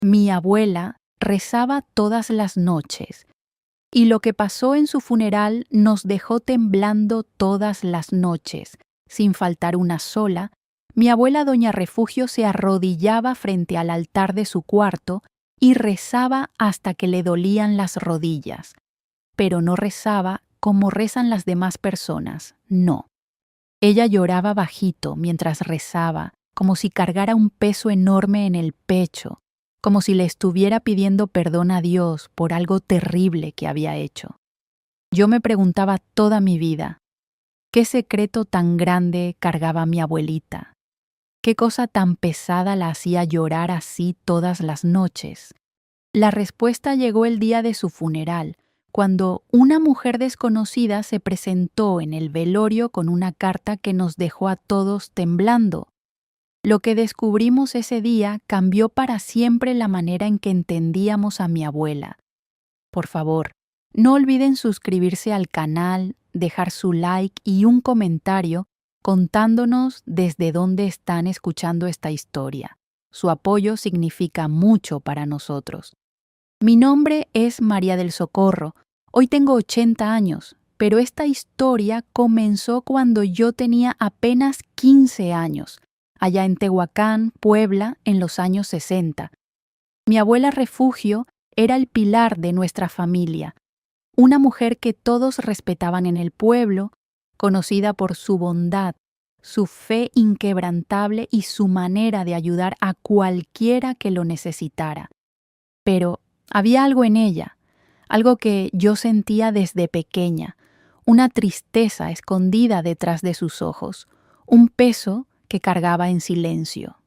Mi abuela rezaba todas las noches, y lo que pasó en su funeral nos dejó temblando todas las noches, sin faltar una sola. Mi abuela doña Refugio se arrodillaba frente al altar de su cuarto y rezaba hasta que le dolían las rodillas. Pero no rezaba como rezan las demás personas, no. Ella lloraba bajito mientras rezaba, como si cargara un peso enorme en el pecho, como si le estuviera pidiendo perdón a Dios por algo terrible que había hecho. Yo me preguntaba toda mi vida, ¿qué secreto tan grande cargaba mi abuelita? ¿Qué cosa tan pesada la hacía llorar así todas las noches? La respuesta llegó el día de su funeral, cuando una mujer desconocida se presentó en el velorio con una carta que nos dejó a todos temblando. Lo que descubrimos ese día cambió para siempre la manera en que entendíamos a mi abuela. Por favor, no olviden suscribirse al canal, dejar su like y un comentario contándonos desde dónde están escuchando esta historia. Su apoyo significa mucho para nosotros. Mi nombre es María del Socorro. Hoy tengo 80 años, pero esta historia comenzó cuando yo tenía apenas 15 años, allá en Tehuacán, Puebla, en los años 60. Mi abuela Refugio era el pilar de nuestra familia, una mujer que todos respetaban en el pueblo, conocida por su bondad, su fe inquebrantable y su manera de ayudar a cualquiera que lo necesitara. Pero había algo en ella, algo que yo sentía desde pequeña, una tristeza escondida detrás de sus ojos, un peso que cargaba en silencio.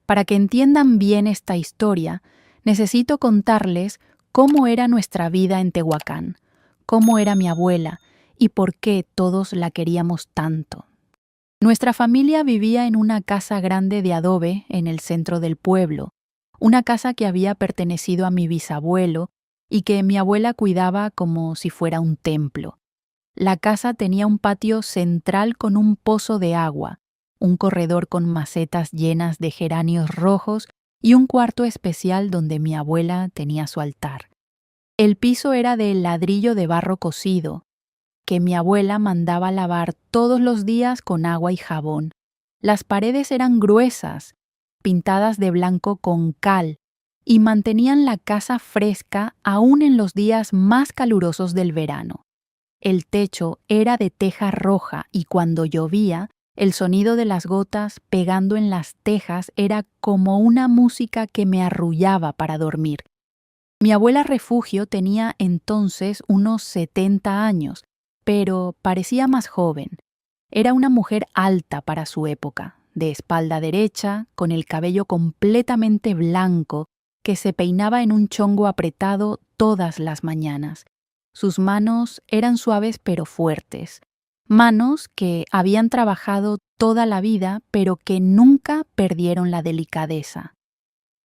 Para que entiendan bien esta historia, necesito contarles cómo era nuestra vida en Tehuacán, cómo era mi abuela y por qué todos la queríamos tanto. Nuestra familia vivía en una casa grande de adobe en el centro del pueblo, una casa que había pertenecido a mi bisabuelo y que mi abuela cuidaba como si fuera un templo. La casa tenía un patio central con un pozo de agua, un corredor con macetas llenas de geranios rojos y un cuarto especial donde mi abuela tenía su altar. El piso era de ladrillo de barro cocido, que mi abuela mandaba lavar todos los días con agua y jabón. Las paredes eran gruesas, pintadas de blanco con cal, y mantenían la casa fresca aún en los días más calurosos del verano. El techo era de teja roja y cuando llovía, el sonido de las gotas pegando en las tejas era como una música que me arrullaba para dormir. Mi abuela Refugio tenía entonces unos 70 años, pero parecía más joven. Era una mujer alta para su época, de espalda derecha, con el cabello completamente blanco, que se peinaba en un chongo apretado todas las mañanas. Sus manos eran suaves pero fuertes, manos que habían trabajado toda la vida pero que nunca perdieron la delicadeza.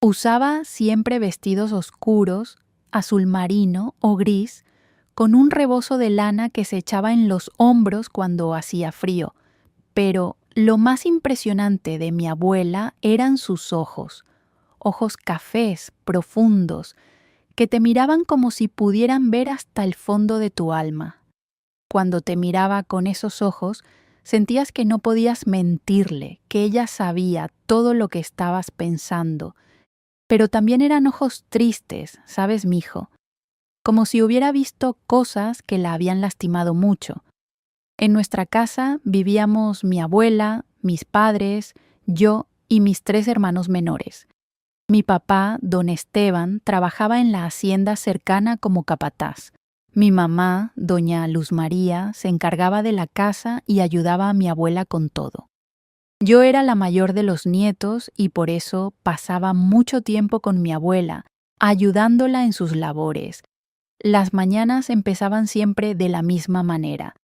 Usaba siempre vestidos oscuros, azul marino o gris, con un rebozo de lana que se echaba en los hombros cuando hacía frío. Pero lo más impresionante de mi abuela eran sus ojos, ojos cafés, profundos, que te miraban como si pudieran ver hasta el fondo de tu alma. Cuando te miraba con esos ojos, sentías que no podías mentirle, que ella sabía todo lo que estabas pensando. Pero también eran ojos tristes, ¿sabes, mijo? Como si hubiera visto cosas que la habían lastimado mucho. En nuestra casa vivíamos mi abuela, mis padres, yo y mis 3 hermanos menores. Mi papá, don Esteban, trabajaba en la hacienda cercana como capataz. Mi mamá, doña Luz María, se encargaba de la casa y ayudaba a mi abuela con todo. Yo era la mayor de los nietos y por eso pasaba mucho tiempo con mi abuela, ayudándola en sus labores. Las mañanas empezaban siempre de la misma manera.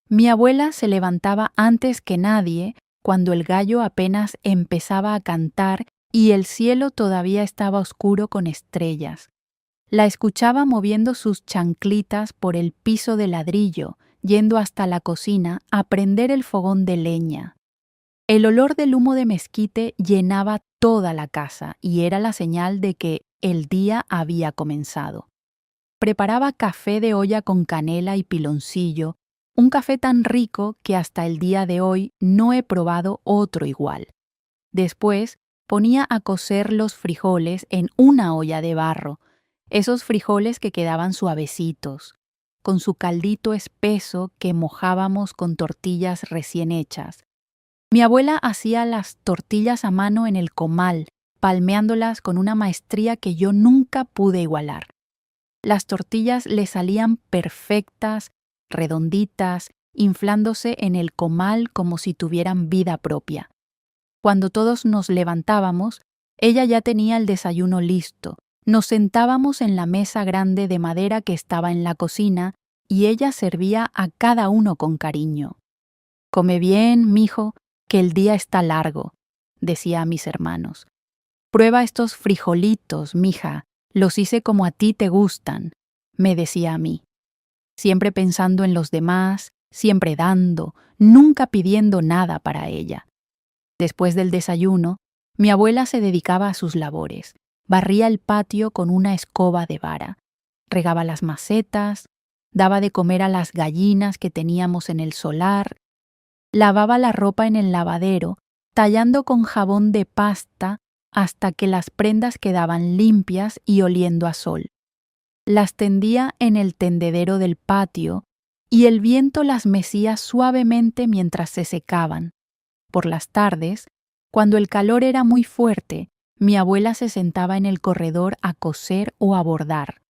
Mi abuela se levantaba antes que nadie, cuando el gallo apenas empezaba a cantar y el cielo todavía estaba oscuro con estrellas. La escuchaba moviendo sus chanclitas por el piso de ladrillo, yendo hasta la cocina a prender el fogón de leña. El olor del humo de mezquite llenaba toda la casa y era la señal de que el día había comenzado. Preparaba café de olla con canela y piloncillo, un café tan rico que hasta el día de hoy no he probado otro igual. Después ponía a cocer los frijoles en una olla de barro, esos frijoles que quedaban suavecitos, con su caldito espeso que mojábamos con tortillas recién hechas. Mi abuela hacía las tortillas a mano en el comal, palmeándolas con una maestría que yo nunca pude igualar. Las tortillas le salían perfectas, redonditas, inflándose en el comal como si tuvieran vida propia. Cuando todos nos levantábamos, ella ya tenía el desayuno listo. Nos sentábamos en la mesa grande de madera que estaba en la cocina y ella servía a cada uno con cariño. «Come bien, mijo, que el día está largo», decía a mis hermanos. «Prueba estos frijolitos, mija, los hice como a ti te gustan», me decía a mí. Siempre pensando en los demás, siempre dando, nunca pidiendo nada para ella. Después del desayuno, mi abuela se dedicaba a sus labores. Barría el patio con una escoba de vara, regaba las macetas, daba de comer a las gallinas que teníamos en el solar, lavaba la ropa en el lavadero, tallando con jabón de pasta hasta que las prendas quedaban limpias y oliendo a sol. Las tendía en el tendedero del patio y el viento las mecía suavemente mientras se secaban. Por las tardes, cuando el calor era muy fuerte, mi abuela se sentaba en el corredor a coser o a bordar.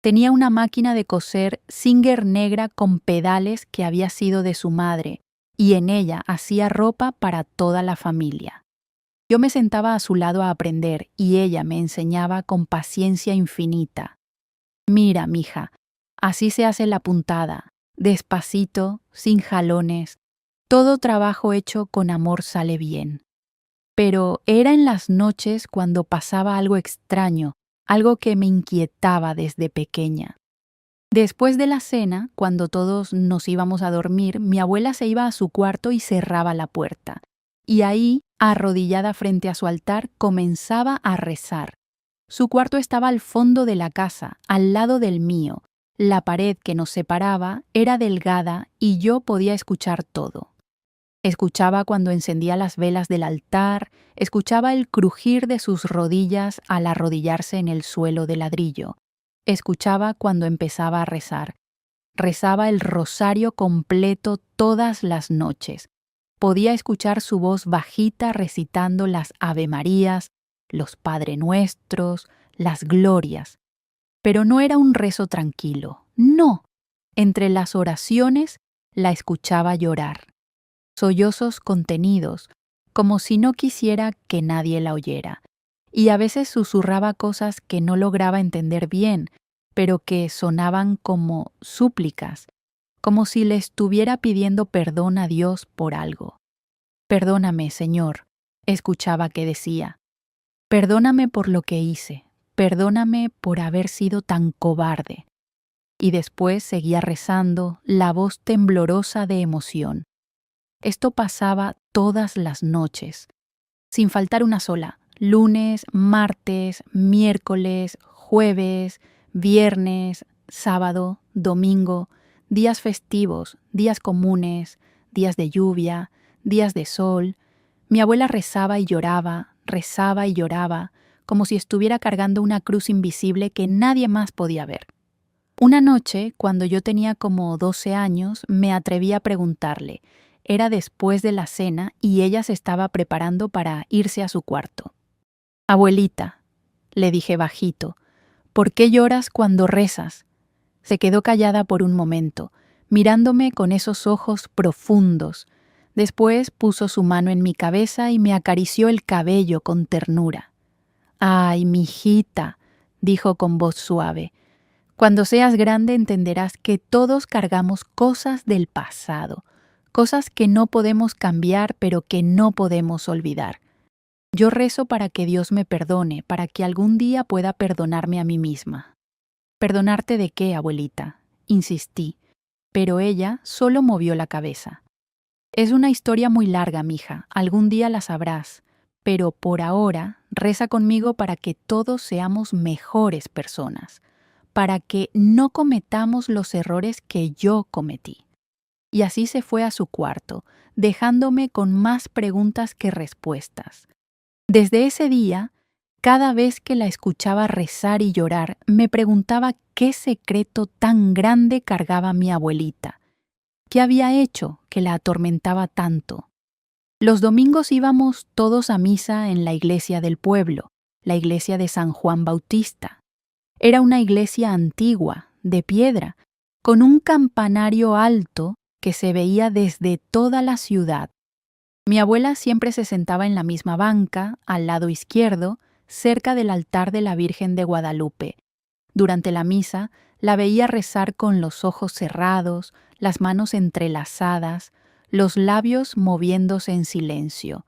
Tenía una máquina de coser Singer negra con pedales que había sido de su madre, y en ella hacía ropa para toda la familia. Yo me sentaba a su lado a aprender y ella me enseñaba con paciencia infinita. «Mira, mija, así se hace la puntada, despacito, sin jalones. Todo trabajo hecho con amor sale bien». Pero era en las noches cuando pasaba algo extraño, algo que me inquietaba desde pequeña. Después de la cena, cuando todos nos íbamos a dormir, mi abuela se iba a su cuarto y cerraba la puerta. Y ahí, arrodillada frente a su altar, comenzaba a rezar. Su cuarto estaba al fondo de la casa, al lado del mío. La pared que nos separaba era delgada y yo podía escuchar todo. Escuchaba cuando encendía las velas del altar, escuchaba el crujir de sus rodillas al arrodillarse en el suelo de ladrillo. Escuchaba cuando empezaba a rezar. Rezaba el rosario completo todas las noches. Podía escuchar su voz bajita recitando las Avemarías, los Padre Nuestros, las Glorias. Pero no era un rezo tranquilo, no. Entre las oraciones la escuchaba llorar. Sollozos contenidos, como si no quisiera que nadie la oyera, y a veces susurraba cosas que no lograba entender bien, pero que sonaban como súplicas, como si le estuviera pidiendo perdón a Dios por algo. «Perdóname, Señor», escuchaba que decía. «Perdóname por lo que hice, perdóname por haber sido tan cobarde». Y después seguía rezando, la voz temblorosa de emoción. Esto pasaba todas las noches, sin faltar una sola, lunes, martes, miércoles, jueves, viernes, sábado, domingo, días festivos, días comunes, días de lluvia, días de sol. Mi abuela rezaba y lloraba, como si estuviera cargando una cruz invisible que nadie más podía ver. Una noche, cuando yo tenía como 12 años, me atreví a preguntarle. Era después de la cena y ella se estaba preparando para irse a su cuarto. «Abuelita», le dije bajito, «¿por qué lloras cuando rezas?». Se quedó callada por un momento, mirándome con esos ojos profundos. Después puso su mano en mi cabeza y me acarició el cabello con ternura. «Ay, mijita», dijo con voz suave, «cuando seas grande entenderás que todos cargamos cosas del pasado, cosas que no podemos cambiar pero que no podemos olvidar. Yo rezo para que Dios me perdone, para que algún día pueda perdonarme a mí misma». «¿Perdonarte de qué, abuelita?», insistí, pero ella solo movió la cabeza. «Es una historia muy larga, mija, algún día la sabrás, pero por ahora reza conmigo para que todos seamos mejores personas, para que no cometamos los errores que yo cometí. Y así se fue a su cuarto, dejándome con más preguntas que respuestas. Desde ese día, cada vez que la escuchaba rezar y llorar, me preguntaba qué secreto tan grande cargaba mi abuelita. ¿Qué había hecho que la atormentaba tanto? Los domingos íbamos todos a misa en la iglesia del pueblo, la iglesia de San Juan Bautista. Era una iglesia antigua, de piedra, con un campanario alto que se veía desde toda la ciudad. Mi abuela siempre se sentaba en la misma banca, al lado izquierdo, cerca del altar de la Virgen de Guadalupe. Durante la misa, la veía rezar con los ojos cerrados, las manos entrelazadas, los labios moviéndose en silencio.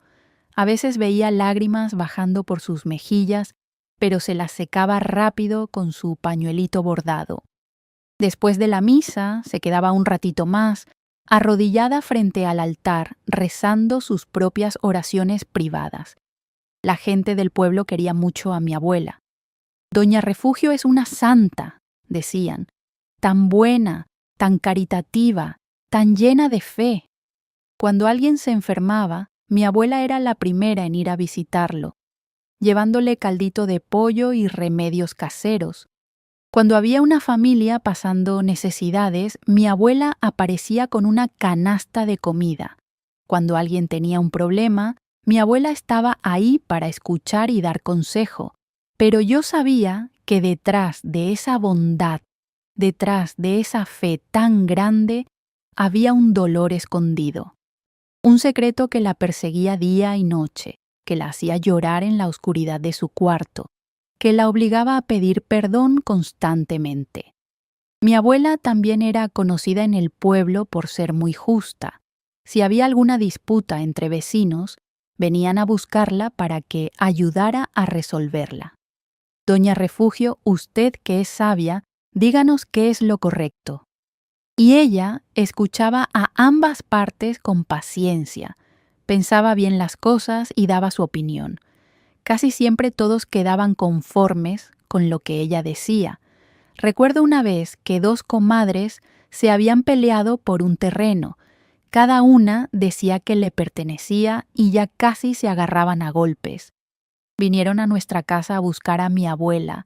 A veces veía lágrimas bajando por sus mejillas, pero se las secaba rápido con su pañuelito bordado. Después de la misa, se quedaba un ratito más, arrodillada frente al altar, rezando sus propias oraciones privadas. La gente del pueblo quería mucho a mi abuela. Doña Refugio es una santa, decían, tan buena, tan caritativa, tan llena de fe. Cuando alguien se enfermaba, mi abuela era la primera en ir a visitarlo, llevándole caldito de pollo y remedios caseros. Cuando había una familia pasando necesidades, mi abuela aparecía con una canasta de comida. Cuando alguien tenía un problema, mi abuela estaba ahí para escuchar y dar consejo. Pero yo sabía que detrás de esa bondad, detrás de esa fe tan grande, había un dolor escondido. Un secreto que la perseguía día y noche, que la hacía llorar en la oscuridad de su cuarto, que la obligaba a pedir perdón constantemente. Mi abuela también era conocida en el pueblo por ser muy justa. Si había alguna disputa entre vecinos, venían a buscarla para que ayudara a resolverla. Doña Refugio, usted que es sabia, díganos qué es lo correcto. Y ella escuchaba a ambas partes con paciencia, pensaba bien las cosas y daba su opinión. Casi siempre todos quedaban conformes con lo que ella decía. Recuerdo una vez que dos comadres se habían peleado por un terreno. Cada una decía que le pertenecía y ya casi se agarraban a golpes. Vinieron a nuestra casa a buscar a mi abuela.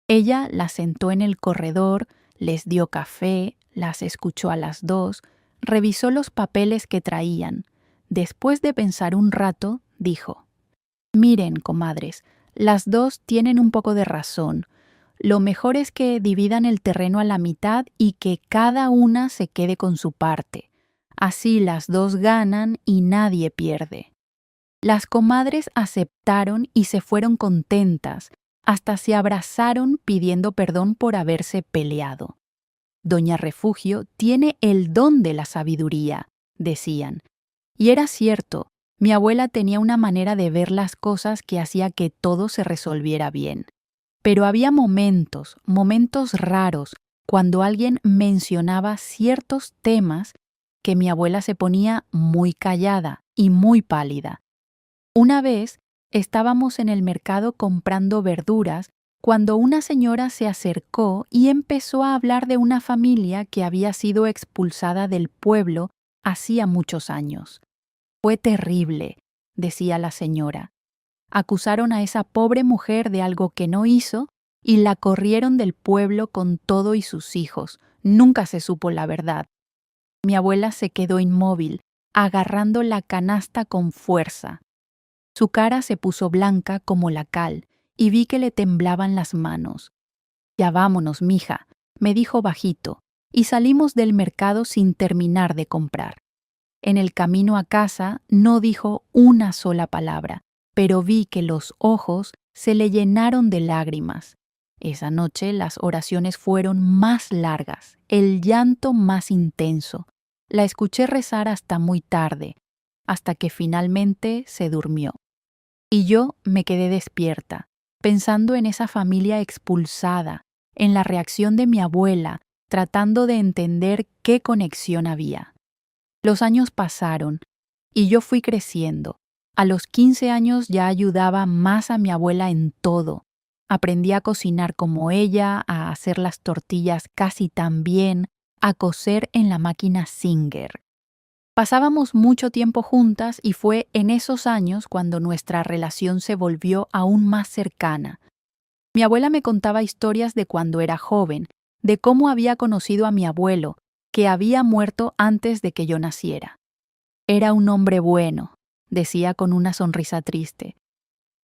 Ella las sentó en el corredor, les dio café, las escuchó a las dos, revisó los papeles que traían. Después de pensar un rato, dijo: «Miren, comadres, las dos tienen un poco de razón. Lo mejor es que dividan el terreno a la mitad y que cada una se quede con su parte. Así las dos ganan y nadie pierde». Las comadres aceptaron y se fueron contentas, hasta se abrazaron pidiendo perdón por haberse peleado. Doña Refugio tiene el don de la sabiduría, decían. Y era cierto, mi abuela tenía una manera de ver las cosas que hacía que todo se resolviera bien. Pero había momentos raros, cuando alguien mencionaba ciertos temas que mi abuela se ponía muy callada y muy pálida. Una vez estábamos en el mercado comprando verduras cuando una señora se acercó y empezó a hablar de una familia que había sido expulsada del pueblo hacía muchos años. «Fue terrible», decía la señora. «Acusaron a esa pobre mujer de algo que no hizo y la corrieron del pueblo con todo y sus hijos. Nunca se supo la verdad». Mi abuela se quedó inmóvil, agarrando la canasta con fuerza. Su cara se puso blanca como la cal y vi que le temblaban las manos. «Ya vámonos, mija», me dijo bajito, y salimos del mercado sin terminar de comprar. En el camino a casa no dijo una sola palabra, pero vi que los ojos se le llenaron de lágrimas. Esa noche las oraciones fueron más largas, el llanto más intenso. La escuché rezar hasta muy tarde, hasta que finalmente se durmió. Y yo me quedé despierta, pensando en esa familia expulsada, en la reacción de mi abuela, tratando de entender qué conexión había. Los años pasaron y yo fui creciendo. A los 15 años ya ayudaba más a mi abuela en todo. Aprendí a cocinar como ella, a hacer las tortillas casi tan bien, a coser en la máquina Singer. Pasábamos mucho tiempo juntas y fue en esos años cuando nuestra relación se volvió aún más cercana. Mi abuela me contaba historias de cuando era joven, de cómo había conocido a mi abuelo, que había muerto antes de que yo naciera. Era un hombre bueno, decía con una sonrisa triste.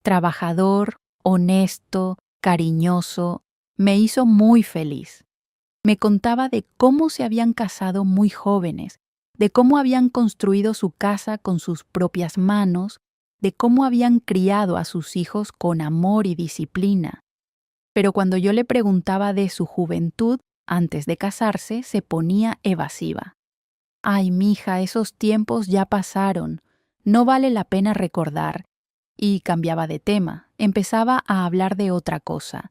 Trabajador, honesto, cariñoso, me hizo muy feliz. Me contaba de cómo se habían casado muy jóvenes, de cómo habían construido su casa con sus propias manos, de cómo habían criado a sus hijos con amor y disciplina. Pero cuando yo le preguntaba de su juventud, antes de casarse, se ponía evasiva. Ay, mija, esos tiempos ya pasaron, no vale la pena recordar. Y cambiaba de tema, empezaba a hablar de otra cosa.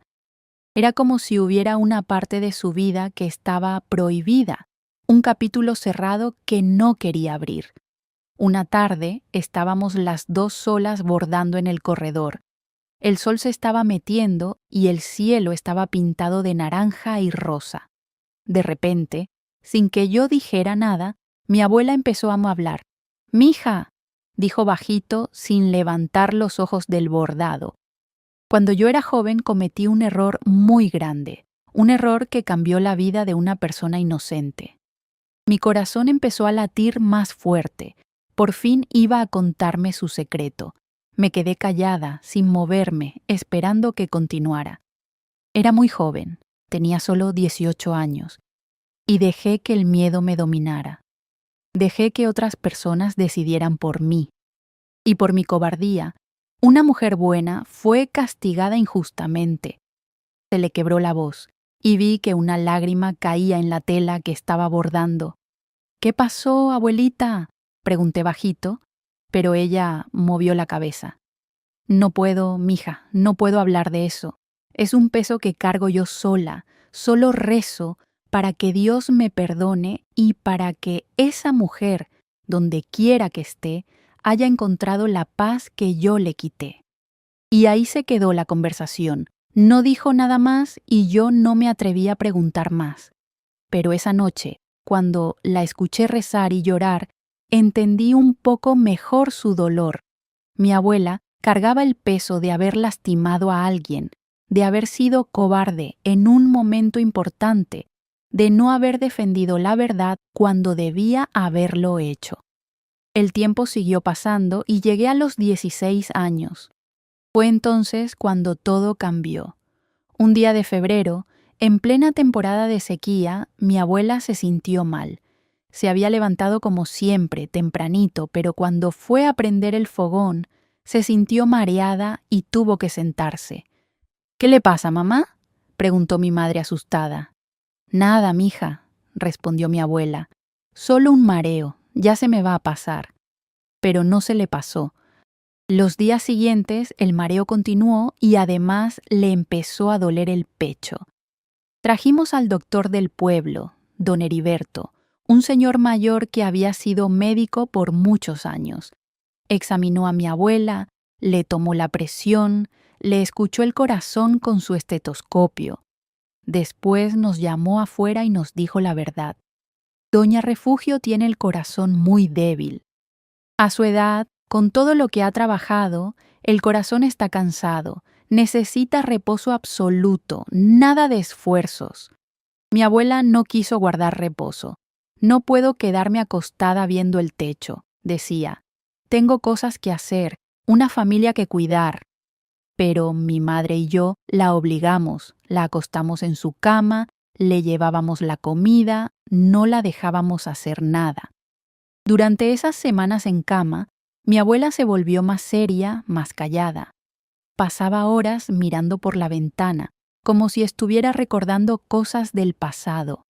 Era como si hubiera una parte de su vida que estaba prohibida, un capítulo cerrado que no quería abrir. Una tarde estábamos las dos solas bordando en el corredor. El sol se estaba metiendo y el cielo estaba pintado de naranja y rosa. De repente, sin que yo dijera nada, mi abuela empezó a hablar. «Mija», dijo bajito sin levantar los ojos del bordado. Cuando yo era joven cometí un error muy grande, un error que cambió la vida de una persona inocente. Mi corazón empezó a latir más fuerte. Por fin iba a contarme su secreto. Me quedé callada, sin moverme, esperando que continuara. Era muy joven, tenía solo 18 años, y dejé que el miedo me dominara. Dejé que otras personas decidieran por mí. Y por mi cobardía, una mujer buena fue castigada injustamente. Se le quebró la voz, y vi que una lágrima caía en la tela que estaba bordando. «¿Qué pasó, abuelita?», pregunté bajito, pero ella movió la cabeza. «No puedo, mija, no puedo hablar de eso. Es un peso que cargo yo sola, solo rezo para que Dios me perdone y para que esa mujer, donde quiera que esté, haya encontrado la paz que yo le quité». Y ahí se quedó la conversación. No dijo nada más y yo no me atreví a preguntar más. Pero esa noche, cuando la escuché rezar y llorar, entendí un poco mejor su dolor. Mi abuela cargaba el peso de haber lastimado a alguien, de haber sido cobarde en un momento importante, de no haber defendido la verdad cuando debía haberlo hecho. El tiempo siguió pasando y llegué a los 16 años. Fue entonces cuando todo cambió. Un día de febrero, en plena temporada de sequía, mi abuela se sintió mal. Se había levantado como siempre, tempranito, pero cuando fue a prender el fogón, se sintió mareada y tuvo que sentarse. «¿Qué le pasa, mamá?», preguntó mi madre asustada. «Nada, mija», respondió mi abuela. «Solo un mareo, ya se me va a pasar». Pero no se le pasó. Los días siguientes el mareo continuó y además le empezó a doler el pecho. Trajimos al doctor del pueblo, don Heriberto, un señor mayor que había sido médico por muchos años. Examinó a mi abuela, le tomó la presión, le escuchó el corazón con su estetoscopio. Después nos llamó afuera y nos dijo la verdad. Doña Refugio tiene el corazón muy débil. A su edad, con todo lo que ha trabajado, el corazón está cansado, necesita reposo absoluto, nada de esfuerzos. Mi abuela no quiso guardar reposo. «No puedo quedarme acostada viendo el techo», decía. «Tengo cosas que hacer, una familia que cuidar». Pero mi madre y yo la obligamos, la acostamos en su cama, le llevábamos la comida, no la dejábamos hacer nada. Durante esas semanas en cama, mi abuela se volvió más seria, más callada. Pasaba horas mirando por la ventana, como si estuviera recordando cosas del pasado,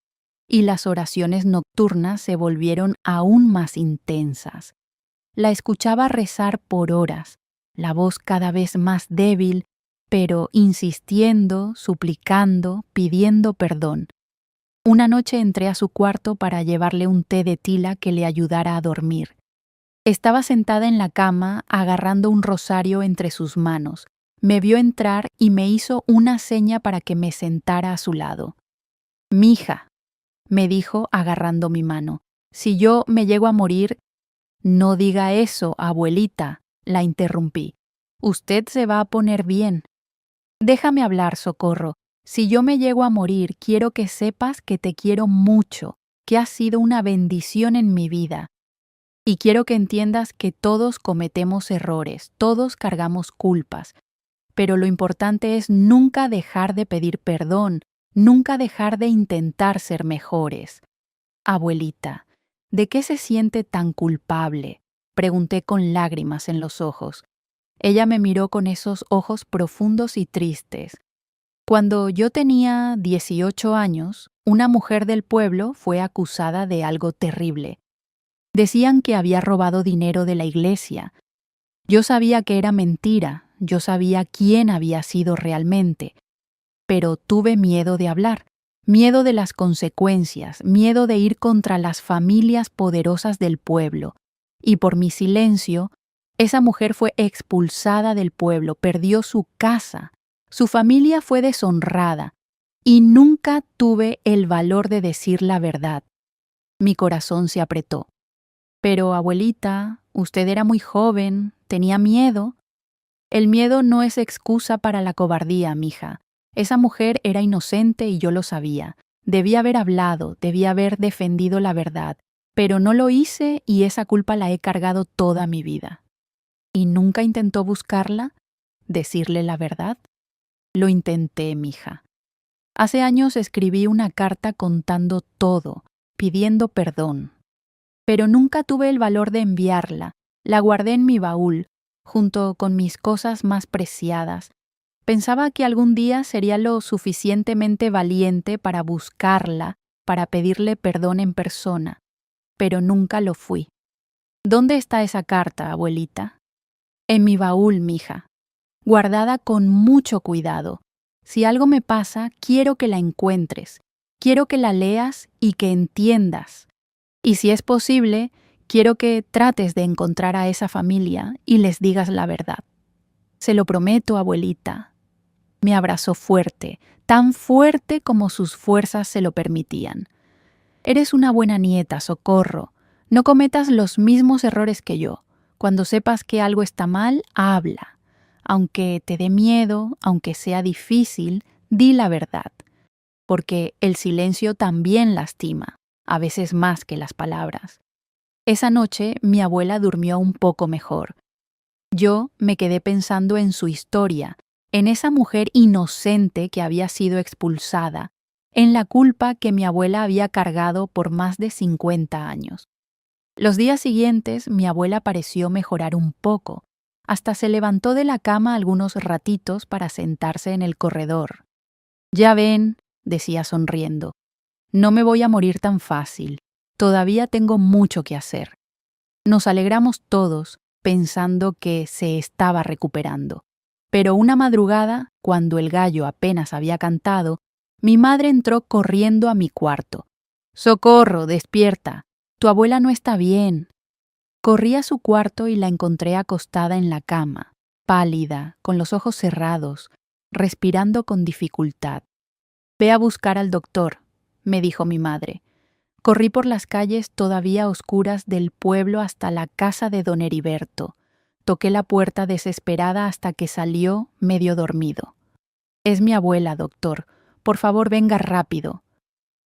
y las oraciones nocturnas se volvieron aún más intensas. La escuchaba rezar por horas, la voz cada vez más débil, pero insistiendo, suplicando, pidiendo perdón. Una noche entré a su cuarto para llevarle un té de tila que le ayudara a dormir. Estaba sentada en la cama, agarrando un rosario entre sus manos. Me vio entrar y me hizo una seña para que me sentara a su lado. «Mija», me dijo agarrando mi mano, «si yo me llego a morir». «No diga eso, abuelita», la interrumpí. «Usted se va a poner bien». «Déjame hablar, Socorro. Si yo me llego a morir, quiero que sepas que te quiero mucho, que has sido una bendición en mi vida. Y quiero que entiendas que todos cometemos errores, todos cargamos culpas, pero lo importante es nunca dejar de pedir perdón, nunca dejar de intentar ser mejores». «Abuelita, ¿de qué se siente tan culpable?», pregunté con lágrimas en los ojos. Ella me miró con esos ojos profundos y tristes. «Cuando yo tenía 18 años, una mujer del pueblo fue acusada de algo terrible. Decían que había robado dinero de la iglesia. Yo sabía que era mentira, yo sabía quién había sido realmente, pero tuve miedo de hablar, miedo de las consecuencias, miedo de ir contra las familias poderosas del pueblo. Y por mi silencio, esa mujer fue expulsada del pueblo, perdió su casa, su familia fue deshonrada, y nunca tuve el valor de decir la verdad». Mi corazón se apretó. «Pero, abuelita, usted era muy joven, tenía miedo». «El miedo no es excusa para la cobardía, mija. Esa mujer era inocente y yo lo sabía. Debía haber hablado, debía haber defendido la verdad, pero no lo hice y esa culpa la he cargado toda mi vida». «¿Y nunca intentó buscarla? ¿Decirle la verdad?». «Lo intenté, mija. Hace años escribí una carta contando todo, pidiendo perdón. Pero nunca tuve el valor de enviarla. La guardé en mi baúl, junto con mis cosas más preciadas. Pensaba que algún día sería lo suficientemente valiente para buscarla, para pedirle perdón en persona, pero nunca lo fui». «¿Dónde está esa carta, abuelita?». «En mi baúl, mija, guardada con mucho cuidado. Si algo me pasa, quiero que la encuentres, quiero que la leas y que entiendas. Y si es posible, quiero que trates de encontrar a esa familia y les digas la verdad». «Se lo prometo, abuelita». Me abrazó fuerte, tan fuerte como sus fuerzas se lo permitían. «Eres una buena nieta, Socorro. No cometas los mismos errores que yo. Cuando sepas que algo está mal, habla. Aunque te dé miedo, aunque sea difícil, di la verdad. Porque el silencio también lastima, a veces más que las palabras». Esa noche mi abuela durmió un poco mejor. Yo me quedé pensando en su historia, en esa mujer inocente que había sido expulsada, en la culpa que mi abuela había cargado por más de 50 años. Los días siguientes mi abuela pareció mejorar un poco. Hasta se levantó de la cama algunos ratitos para sentarse en el corredor. «Ya ven», decía sonriendo, «no me voy a morir tan fácil. Todavía tengo mucho que hacer». Nos alegramos todos, pensando que se estaba recuperando. Pero una madrugada, cuando el gallo apenas había cantado, mi madre entró corriendo a mi cuarto. «Socorro, despierta. Tu abuela no está bien». Corrí a su cuarto y la encontré acostada en la cama, pálida, con los ojos cerrados, respirando con dificultad. «Ve a buscar al doctor», me dijo mi madre. Corrí por las calles todavía oscuras del pueblo hasta la casa de don Heriberto. Toqué la puerta desesperada hasta que salió medio dormido. «Es mi abuela, doctor. Por favor, venga rápido».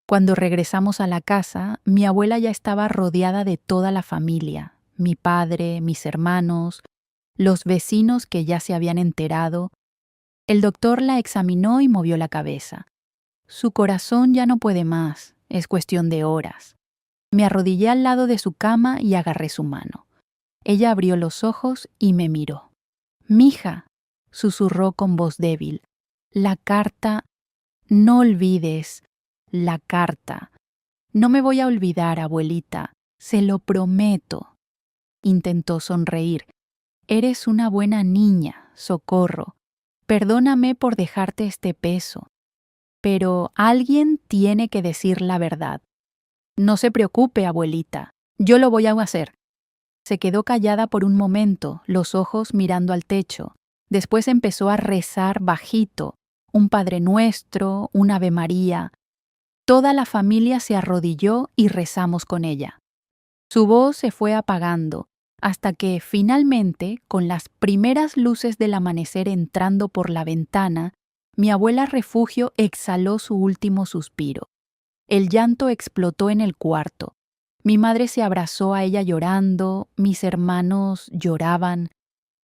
Cuando regresamos a la casa, mi abuela ya estaba rodeada de toda la familia, mi padre, mis hermanos, los vecinos que ya se habían enterado. El doctor la examinó y movió la cabeza. «Su corazón ya no puede más, es cuestión de horas». Me arrodillé al lado de su cama y agarré su mano. Ella abrió los ojos y me miró. «Mija», susurró con voz débil, «la carta, no olvides, la carta». «No me voy a olvidar, abuelita, se lo prometo». Intentó sonreír. «Eres una buena niña, Socorro. Perdóname por dejarte este peso. Pero alguien tiene que decir la verdad». «No se preocupe, abuelita, yo lo voy a hacer». Se quedó callada por un momento, los ojos mirando al techo. Después empezó a rezar bajito, un Padre Nuestro, un Ave María. Toda la familia se arrodilló y rezamos con ella. Su voz se fue apagando, hasta que finalmente, con las primeras luces del amanecer entrando por la ventana, mi abuela refugio exhaló su último suspiro. El llanto explotó en el cuarto. Mi madre se abrazó a ella llorando, mis hermanos lloraban.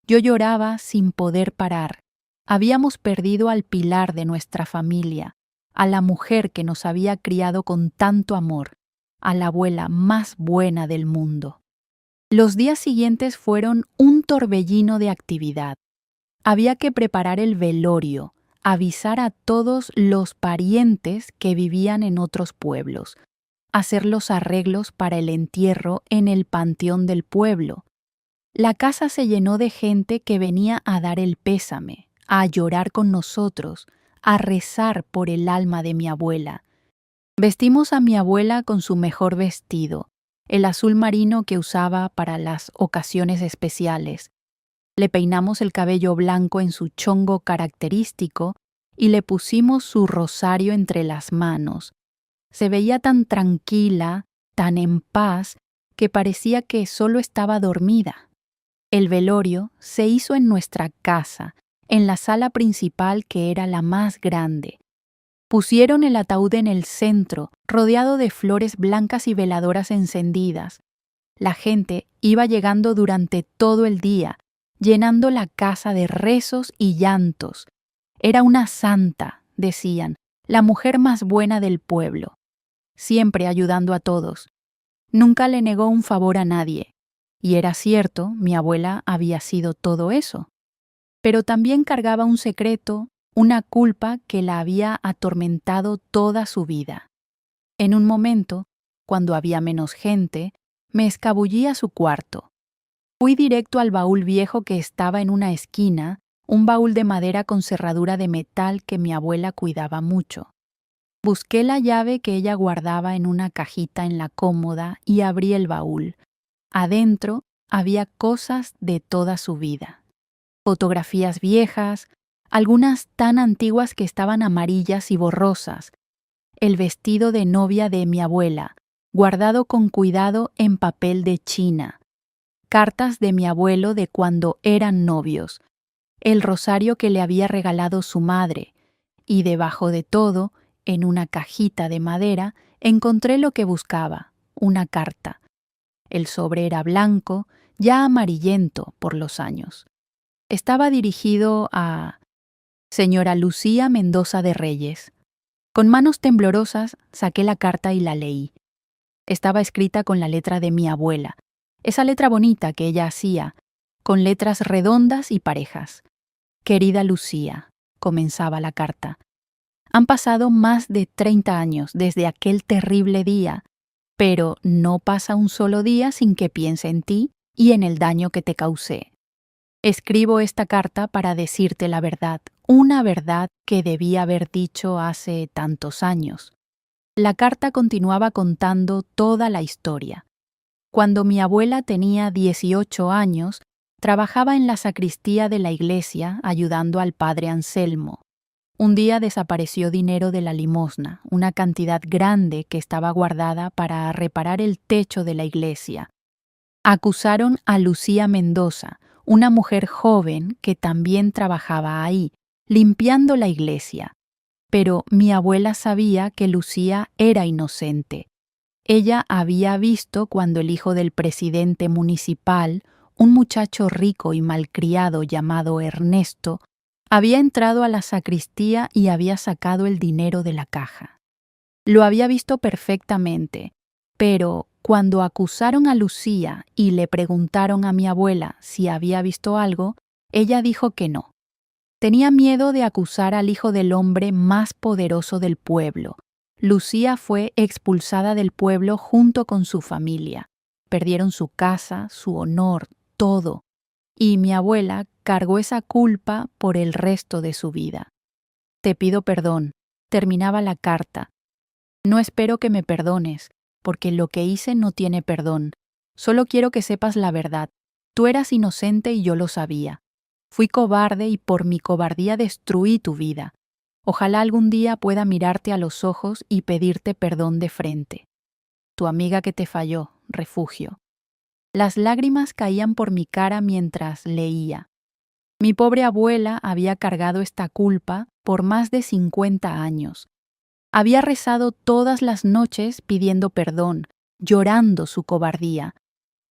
Yo lloraba sin poder parar. Habíamos perdido al pilar de nuestra familia, a la mujer que nos había criado con tanto amor, a la abuela más buena del mundo. Los días siguientes fueron un torbellino de actividad. Había que preparar el velorio, avisar a todos los parientes que vivían en otros pueblos, hacer los arreglos para el entierro en el panteón del pueblo. La casa se llenó de gente que venía a dar el pésame, a llorar con nosotros, a rezar por el alma de mi abuela. Vestimos a mi abuela con su mejor vestido, el azul marino que usaba para las ocasiones especiales. Le peinamos el cabello blanco en su chongo característico y le pusimos su rosario entre las manos. Se veía tan tranquila, tan en paz, que parecía que solo estaba dormida. El velorio se hizo en nuestra casa, en la sala principal que era la más grande. Pusieron el ataúd en el centro, rodeado de flores blancas y veladoras encendidas. La gente iba llegando durante todo el día, llenando la casa de rezos y llantos. Era una santa, decían, la mujer más buena del pueblo, siempre ayudando a todos. Nunca le negó un favor a nadie. Y era cierto, mi abuela había sido todo eso. Pero también cargaba un secreto, una culpa que la había atormentado toda su vida. En un momento, cuando había menos gente, me escabullí a su cuarto. Fui directo al baúl viejo que estaba en una esquina, un baúl de madera con cerradura de metal que mi abuela cuidaba mucho. Busqué la llave que ella guardaba en una cajita en la cómoda y abrí el baúl. Adentro había cosas de toda su vida. Fotografías viejas, algunas tan antiguas que estaban amarillas y borrosas. El vestido de novia de mi abuela, guardado con cuidado en papel de China. Cartas de mi abuelo de cuando eran novios. El rosario que le había regalado su madre. Y debajo de todo, en una cajita de madera, encontré lo que buscaba, una carta. El sobre era blanco, ya amarillento por los años. Estaba dirigido a Señora Lucía Mendoza de Reyes. Con manos temblorosas saqué la carta y la leí. Estaba escrita con la letra de mi abuela, esa letra bonita que ella hacía, con letras redondas y parejas. Querida Lucía, comenzaba la carta. Han pasado más de 30 años desde aquel terrible día, pero no pasa un solo día sin que piense en ti y en el daño que te causé. Escribo esta carta para decirte la verdad, una verdad que debí haber dicho hace tantos años. La carta continuaba contando toda la historia. Cuando mi abuela tenía 18 años, trabajaba en la sacristía de la iglesia ayudando al padre Anselmo. Un día desapareció dinero de la limosna, una cantidad grande que estaba guardada para reparar el techo de la iglesia. Acusaron a Lucía Mendoza, una mujer joven que también trabajaba ahí, limpiando la iglesia. Pero mi abuela sabía que Lucía era inocente. Ella había visto cuando el hijo del presidente municipal, un muchacho rico y malcriado llamado Ernesto, había entrado a la sacristía y había sacado el dinero de la caja. Lo había visto perfectamente, pero cuando acusaron a Lucía y le preguntaron a mi abuela si había visto algo, ella dijo que no. Tenía miedo de acusar al hijo del hombre más poderoso del pueblo. Lucía fue expulsada del pueblo junto con su familia. Perdieron su casa, su honor, todo. Y mi abuela cargó esa culpa por el resto de su vida. Te pido perdón, terminaba la carta. No espero que me perdones, porque lo que hice no tiene perdón. Solo quiero que sepas la verdad. Tú eras inocente y yo lo sabía. Fui cobarde y por mi cobardía destruí tu vida. Ojalá algún día pueda mirarte a los ojos y pedirte perdón de frente. Tu amiga que te falló, Refugio. Las lágrimas caían por mi cara mientras leía. Mi pobre abuela había cargado esta culpa por más de 50 años. Había rezado todas las noches pidiendo perdón, llorando su cobardía,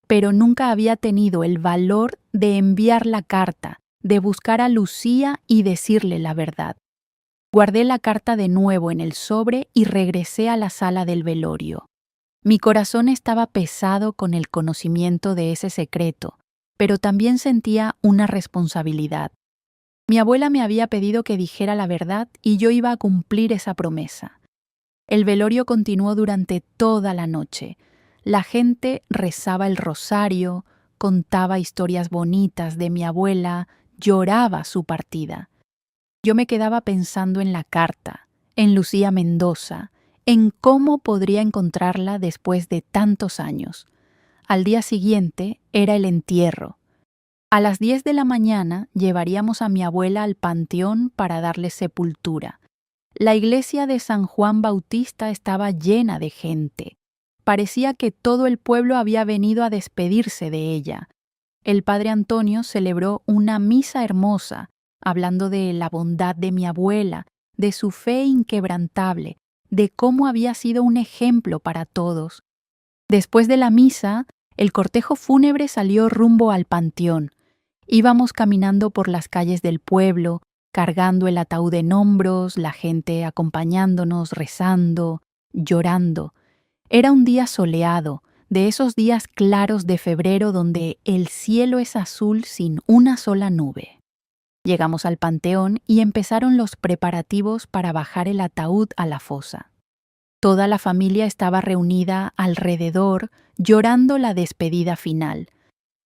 pero nunca había tenido el valor de enviar la carta, de buscar a Lucía y decirle la verdad. Guardé la carta de nuevo en el sobre y regresé a la sala del velorio. Mi corazón estaba pesado con el conocimiento de ese secreto, pero también sentía una responsabilidad. Mi abuela me había pedido que dijera la verdad y yo iba a cumplir esa promesa. El velorio continuó durante toda la noche. La gente rezaba el rosario, contaba historias bonitas de mi abuela, lloraba su partida. Yo me quedaba pensando en la carta, en Lucía Mendoza, en cómo podría encontrarla después de tantos años. Al día siguiente era el entierro. A las 10 de la mañana llevaríamos a mi abuela al panteón para darle sepultura. La iglesia de San Juan Bautista estaba llena de gente. Parecía que todo el pueblo había venido a despedirse de ella. El padre Antonio celebró una misa hermosa, hablando de la bondad de mi abuela, de su fe inquebrantable, de cómo había sido un ejemplo para todos. Después de la misa, el cortejo fúnebre salió rumbo al panteón. Íbamos caminando por las calles del pueblo, cargando el ataúd en hombros, la gente acompañándonos, rezando, llorando. Era un día soleado, de esos días claros de febrero donde el cielo es azul sin una sola nube. Llegamos al panteón y empezaron los preparativos para bajar el ataúd a la fosa. Toda la familia estaba reunida alrededor, llorando la despedida final.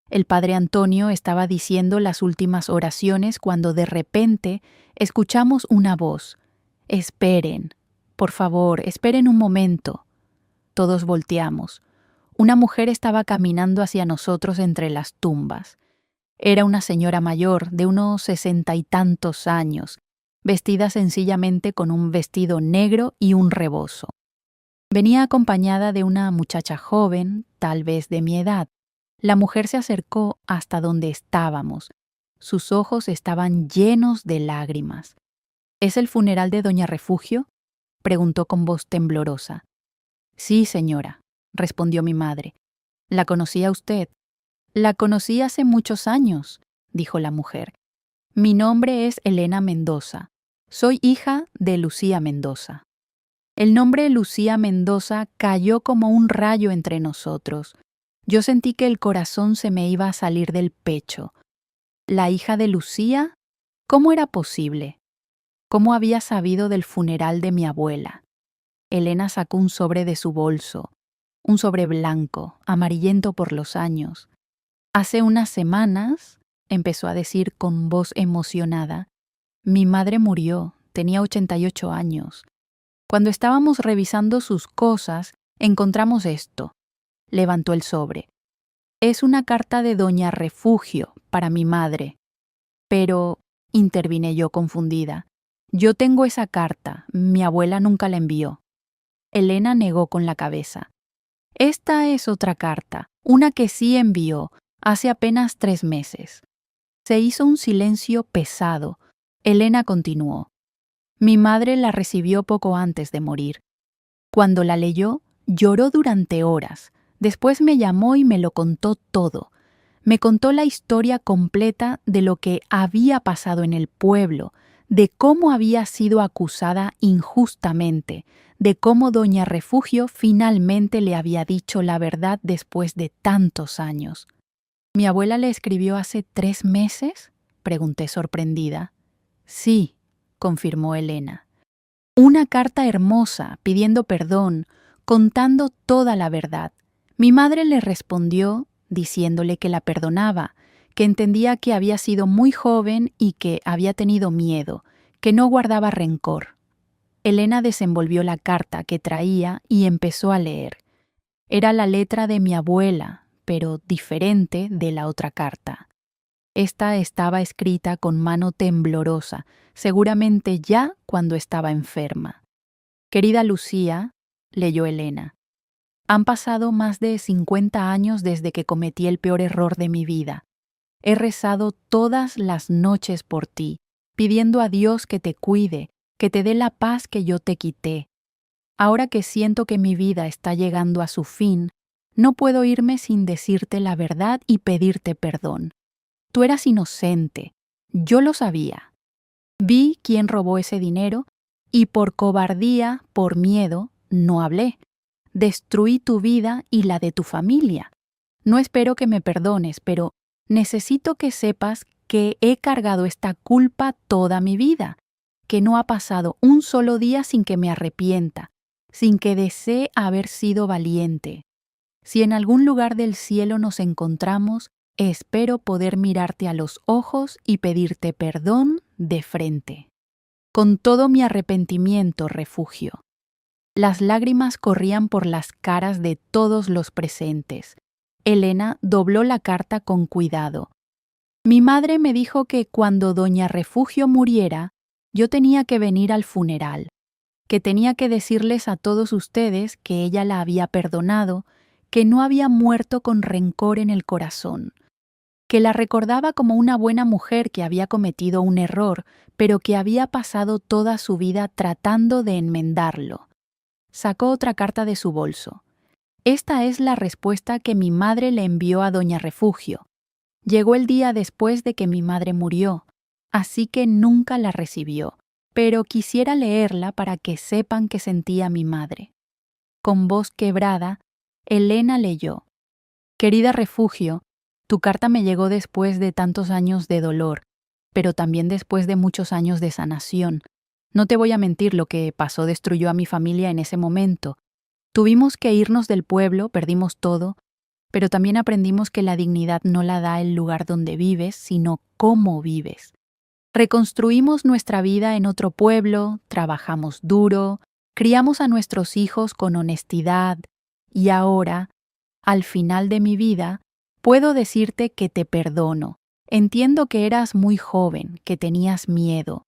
El padre Antonio estaba diciendo las últimas oraciones cuando de repente escuchamos una voz. «Esperen, por favor, esperen un momento». Todos volteamos. Una mujer estaba caminando hacia nosotros entre las tumbas. Era una señora mayor, de unos 60 y tantos años, vestida sencillamente con un vestido negro y un rebozo. Venía acompañada de una muchacha joven, tal vez de mi edad. La mujer se acercó hasta donde estábamos. Sus ojos estaban llenos de lágrimas. ¿Es el funeral de doña Refugio?, preguntó con voz temblorosa. Sí, señora, respondió mi madre. ¿La conocía usted? La conocí hace muchos años, dijo la mujer. Mi nombre es Elena Mendoza. Soy hija de Lucía Mendoza. El nombre Lucía Mendoza cayó como un rayo entre nosotros. Yo sentí que el corazón se me iba a salir del pecho. ¿La hija de Lucía? ¿Cómo era posible? ¿Cómo había sabido del funeral de mi abuela? Elena sacó un sobre de su bolso, un sobre blanco, amarillento por los años. Hace unas semanas, empezó a decir con voz emocionada, mi madre murió, tenía 88 años. Cuando estábamos revisando sus cosas, encontramos esto. Levantó el sobre. Es una carta de doña Refugio para mi madre. Pero, intervine yo confundida, yo tengo esa carta, mi abuela nunca la envió. Elena negó con la cabeza. Esta es otra carta, una que sí envió, hace apenas 3 meses. Se hizo un silencio pesado. Elena continuó. Mi madre la recibió poco antes de morir. Cuando la leyó, lloró durante horas. Después me llamó y me lo contó todo. Me contó la historia completa de lo que había pasado en el pueblo, de cómo había sido acusada injustamente, de cómo doña Refugio finalmente le había dicho la verdad después de tantos años. ¿Mi abuela le escribió hace 3 meses?, pregunté sorprendida. Sí, confirmó Elena. Una carta hermosa, pidiendo perdón, contando toda la verdad. Mi madre le respondió diciéndole que la perdonaba, que entendía que había sido muy joven y que había tenido miedo, que no guardaba rencor. Elena desenvolvió la carta que traía y empezó a leer. Era la letra de mi abuela, pero diferente de la otra carta. Esta estaba escrita con mano temblorosa, seguramente ya cuando estaba enferma. Querida Lucía, leyó Elena, han pasado más de 50 años desde que cometí el peor error de mi vida. He rezado todas las noches por ti, pidiendo a Dios que te cuide, que te dé la paz que yo te quité. Ahora que siento que mi vida está llegando a su fin, no puedo irme sin decirte la verdad y pedirte perdón. Tú eras inocente, yo lo sabía. Vi quién robó ese dinero y por cobardía, por miedo, no hablé. Destruí tu vida y la de tu familia. No espero que me perdones, pero necesito que sepas que he cargado esta culpa toda mi vida, que no ha pasado un solo día sin que me arrepienta, sin que desee haber sido valiente. Si en algún lugar del cielo nos encontramos, espero poder mirarte a los ojos y pedirte perdón de frente. Con todo mi arrepentimiento, refugio. Las lágrimas corrían por las caras de todos los presentes. Elena dobló la carta con cuidado. Mi madre me dijo que cuando doña Refugio muriera, yo tenía que venir al funeral, que tenía que decirles a todos ustedes que ella la había perdonado, que no había muerto con rencor en el corazón, que la recordaba como una buena mujer que había cometido un error, pero que había pasado toda su vida tratando de enmendarlo. Sacó otra carta de su bolso. Esta es la respuesta que mi madre le envió a doña Refugio. Llegó el día después de que mi madre murió, así que nunca la recibió, pero quisiera leerla para que sepan qué sentía mi madre. Con voz quebrada, Elena leyó: Querida Refugio, tu carta me llegó después de tantos años de dolor, pero también después de muchos años de sanación. No te voy a mentir, lo que pasó destruyó a mi familia en ese momento. Tuvimos que irnos del pueblo, perdimos todo, pero también aprendimos que la dignidad no la da el lugar donde vives, sino cómo vives. Reconstruimos nuestra vida en otro pueblo, trabajamos duro, criamos a nuestros hijos con honestidad y ahora, al final de mi vida, puedo decirte que te perdono. Entiendo que eras muy joven, que tenías miedo.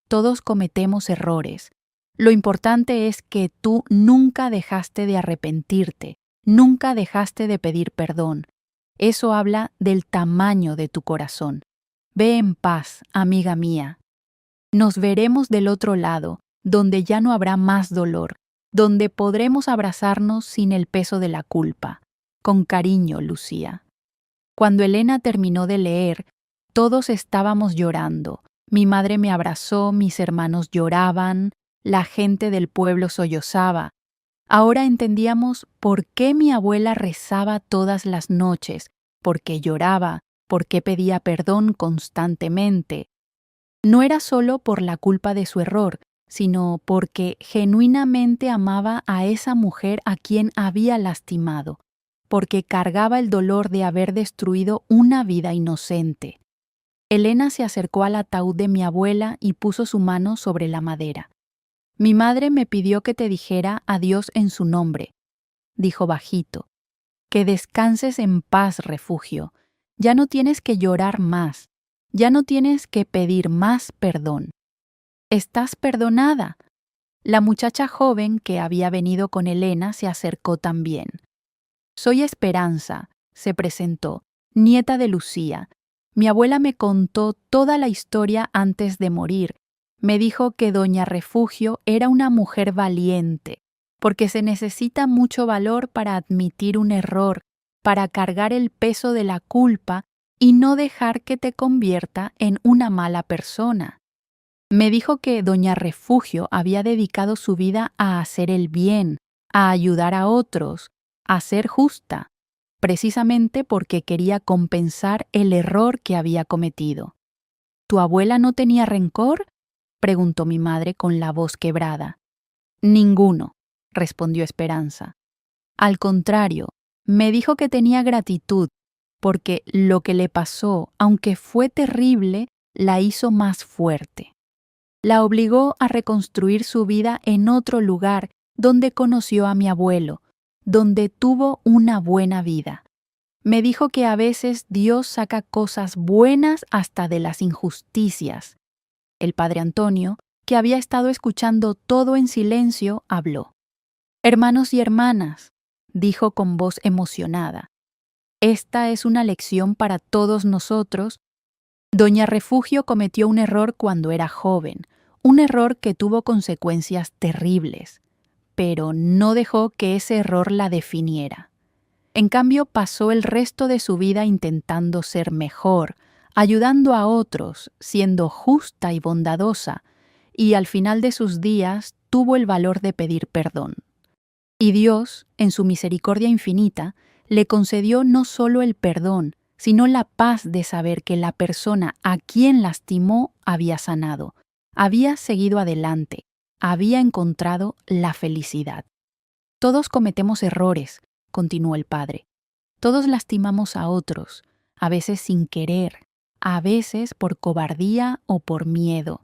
Todos cometemos errores. Lo importante es que tú nunca dejaste de arrepentirte, nunca dejaste de pedir perdón. Eso habla del tamaño de tu corazón. Ve en paz, amiga mía. Nos veremos del otro lado, donde ya no habrá más dolor, donde podremos abrazarnos sin el peso de la culpa. Con cariño, Lucía. Cuando Elena terminó de leer, todos estábamos llorando. Mi madre me abrazó, mis hermanos lloraban, la gente del pueblo sollozaba. Ahora entendíamos por qué mi abuela rezaba todas las noches, por qué lloraba, por qué pedía perdón constantemente. No era solo por la culpa de su error, sino porque genuinamente amaba a esa mujer a quien había lastimado, porque cargaba el dolor de haber destruido una vida inocente. Elena se acercó al ataúd de mi abuela y puso su mano sobre la madera. Mi madre me pidió que te dijera adiós en su nombre, dijo bajito. Que descanses en paz, Refugio. Ya no tienes que llorar más. Ya no tienes que pedir más perdón. Estás perdonada. La muchacha joven que había venido con Elena se acercó también. Soy Esperanza, se presentó, nieta de Lucía. Mi abuela me contó toda la historia antes de morir. Me dijo que doña Refugio era una mujer valiente, porque se necesita mucho valor para admitir un error, para cargar el peso de la culpa y no dejar que te convierta en una mala persona. Me dijo que doña Refugio había dedicado su vida a hacer el bien, a ayudar a otros, a ser justa, precisamente porque quería compensar el error que había cometido. ¿Tu abuela no tenía rencor?, preguntó mi madre con la voz quebrada. Ninguno, respondió Esperanza. Al contrario, me dijo que tenía gratitud, porque lo que le pasó, aunque fue terrible, la hizo más fuerte. La obligó a reconstruir su vida en otro lugar donde conoció a mi abuelo, donde tuvo una buena vida. Me dijo que a veces Dios saca cosas buenas hasta de las injusticias. El padre Antonio, que había estado escuchando todo en silencio, habló. Hermanos y hermanas, dijo con voz emocionada, esta es una lección para todos nosotros. Doña Refugio cometió un error cuando era joven, un error que tuvo consecuencias terribles, pero no dejó que ese error la definiera. En cambio, pasó el resto de su vida intentando ser mejor, ayudando a otros, siendo justa y bondadosa, y al final de sus días tuvo el valor de pedir perdón. Y Dios, en su misericordia infinita, le concedió no solo el perdón, sino la paz de saber que la persona a quien lastimó había sanado, había seguido adelante, había encontrado la felicidad. Todos cometemos errores, continuó el padre. Todos lastimamos a otros, a veces sin querer, a veces por cobardía o por miedo.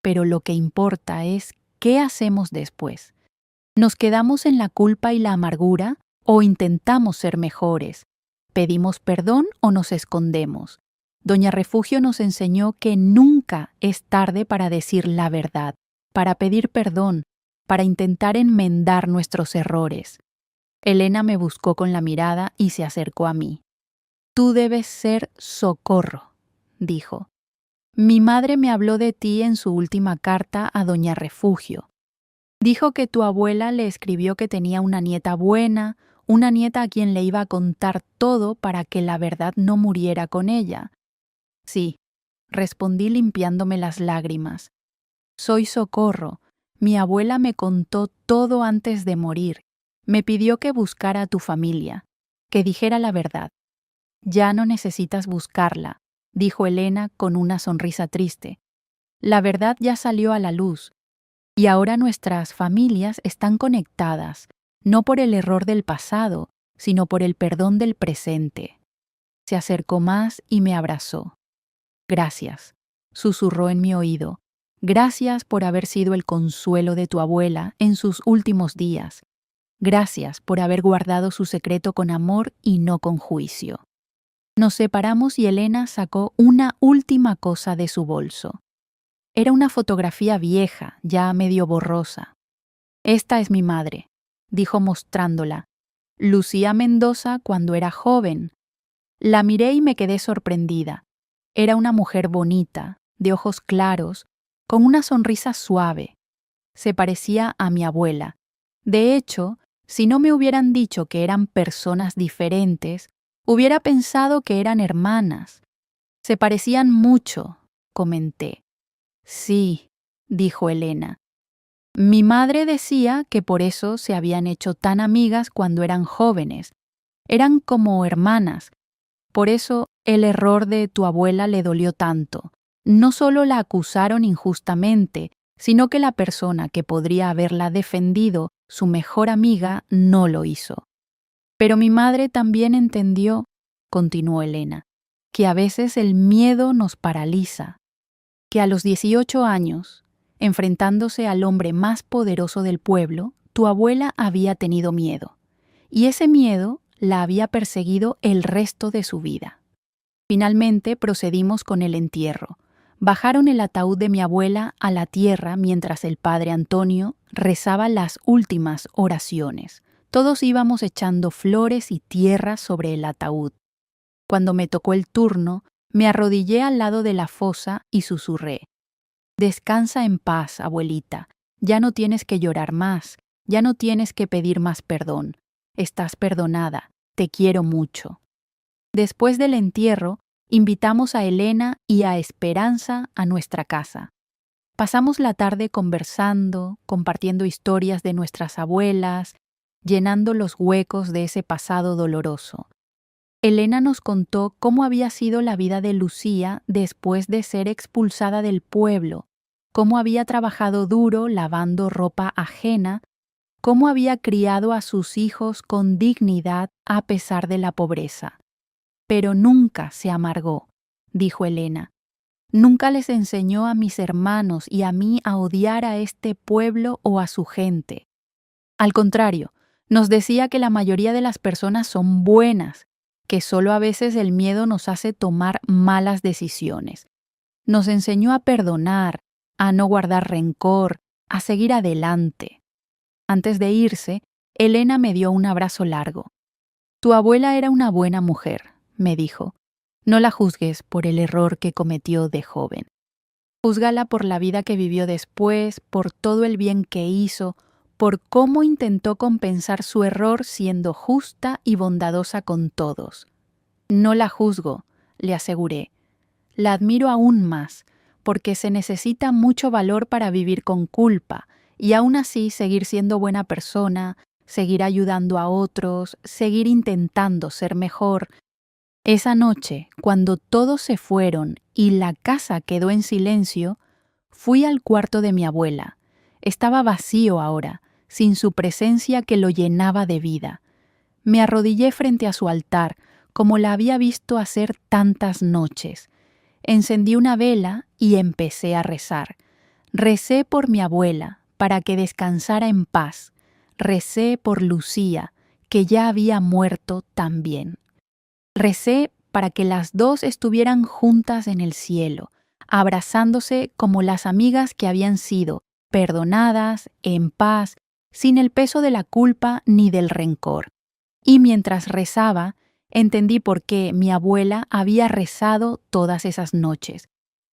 Pero lo que importa es qué hacemos después. ¿Nos quedamos en la culpa y la amargura o intentamos ser mejores? ¿Pedimos perdón o nos escondemos? Doña Refugio nos enseñó que nunca es tarde para decir la verdad, para pedir perdón, para intentar enmendar nuestros errores. Elena me buscó con la mirada y se acercó a mí. Tú debes ser Socorro, dijo. Mi madre me habló de ti en su última carta a Doña Refugio. Dijo que tu abuela le escribió que tenía una nieta buena, una nieta a quien le iba a contar todo para que la verdad no muriera con ella. Sí, respondí limpiándome las lágrimas. Soy Socorro. Mi abuela me contó todo antes de morir. Me pidió que buscara a tu familia, que dijera la verdad. Ya no necesitas buscarla, dijo Elena con una sonrisa triste. La verdad ya salió a la luz, y ahora nuestras familias están conectadas, no por el error del pasado, sino por el perdón del presente. Se acercó más y me abrazó. Gracias, susurró en mi oído. Gracias por haber sido el consuelo de tu abuela en sus últimos días. Gracias por haber guardado su secreto con amor y no con juicio. Nos separamos y Elena sacó una última cosa de su bolso. Era una fotografía vieja, ya medio borrosa. Esta es mi madre, dijo mostrándola. Lucía Mendoza cuando era joven. La miré y me quedé sorprendida. Era una mujer bonita, de ojos claros, con una sonrisa suave. Se parecía a mi abuela. De hecho, si no me hubieran dicho que eran personas diferentes, hubiera pensado que eran hermanas. Se parecían mucho, comenté. Sí, dijo Elena. Mi madre decía que por eso se habían hecho tan amigas cuando eran jóvenes. Eran como hermanas. Por eso el error de tu abuela le dolió tanto. No solo la acusaron injustamente, sino que la persona que podría haberla defendido, su mejor amiga, no lo hizo. Pero mi madre también entendió, continuó Elena, que a veces el miedo nos paraliza, que a los 18 años, enfrentándose al hombre más poderoso del pueblo, tu abuela había tenido miedo, y ese miedo la había perseguido el resto de su vida. Finalmente procedimos con el entierro. Bajaron el ataúd de mi abuela a la tierra mientras el padre Antonio rezaba las últimas oraciones. Todos íbamos echando flores y tierra sobre el ataúd. Cuando me tocó el turno, me arrodillé al lado de la fosa y susurré. Descansa en paz, abuelita. Ya no tienes que llorar más, ya no tienes que pedir más perdón. Estás perdonada, te quiero mucho. Después del entierro, invitamos a Elena y a Esperanza a nuestra casa. Pasamos la tarde conversando, compartiendo historias de nuestras abuelas, llenando los huecos de ese pasado doloroso. Elena nos contó cómo había sido la vida de Lucía después de ser expulsada del pueblo, cómo había trabajado duro lavando ropa ajena, cómo había criado a sus hijos con dignidad a pesar de la pobreza. Pero nunca se amargó, dijo Elena. Nunca les enseñó a mis hermanos y a mí a odiar a este pueblo o a su gente. Al contrario, nos decía que la mayoría de las personas son buenas, que solo a veces el miedo nos hace tomar malas decisiones. Nos enseñó a perdonar, a no guardar rencor, a seguir adelante. Antes de irse, Elena me dio un abrazo largo. Tu abuela era una buena mujer, me dijo. No la juzgues por el error que cometió de joven. Júzgala por la vida que vivió después, por todo el bien que hizo, por cómo intentó compensar su error siendo justa y bondadosa con todos. No la juzgo, le aseguré. La admiro aún más, porque se necesita mucho valor para vivir con culpa y aún así seguir siendo buena persona, seguir ayudando a otros, seguir intentando ser mejor. Esa noche, cuando todos se fueron y la casa quedó en silencio, fui al cuarto de mi abuela. Estaba vacío ahora, sin su presencia que lo llenaba de vida. Me arrodillé frente a su altar, como la había visto hacer tantas noches. Encendí una vela y empecé a rezar. Recé por mi abuela, para que descansara en paz. Recé por Lucía, que ya había muerto también. Recé para que las dos estuvieran juntas en el cielo, abrazándose como las amigas que habían sido, perdonadas, en paz, sin el peso de la culpa ni del rencor. Y mientras rezaba, entendí por qué mi abuela había rezado todas esas noches.